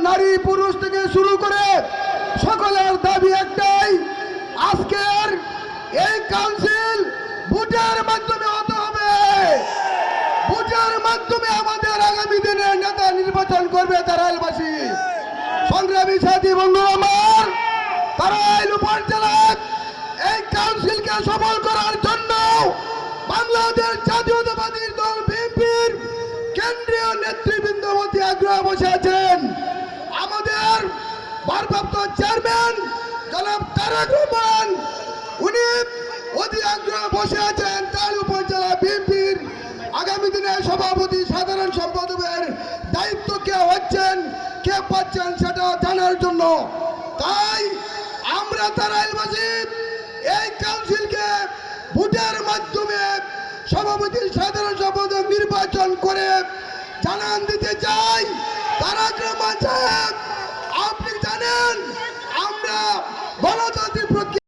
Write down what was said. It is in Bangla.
নারী পুরুষ থেকে শুরু করে সকলের দাবি একটাই, আজকের এই কাউন্সিল ভোটের মাধ্যমে হতে হবে। ভোটের মাধ্যমে আমাদের আগামী দিনের নেতা নির্বাচন করবে তারাইলবাসী। সংগ্রামী সাথী বন্ধু আমার, তারাইল উপজেলার এই কাউন্সিলকে সফল করার জন্য বাংলাদেশ জাতীয়তাবাদী দল বিএনপির কেন্দ্রীয় নেতৃবৃন্দ অতি আগ্রহ বসে আছেন। আমাদের ভারপ্রাপ্ত চেয়ারম্যান জনাব তারেক রহমান উনি অতি আগ্রহ বসে আছেন তারাইল উপজেলা বিএনপির আগামী দিনে সভাপতি সাধারণ সম্পাদকের দায়িত্ব কে হচ্ছেন কে পাচ্ছেন সেটা জানার জন্য। তাই আমরা তারাইলবাসী এই কাউন্সিলকে ভোটের মাধ্যমে সভাপতি সাধারণ সম্পাদক নির্বাচন করে জানান দিতে চাই তারেক রহমান সাহেব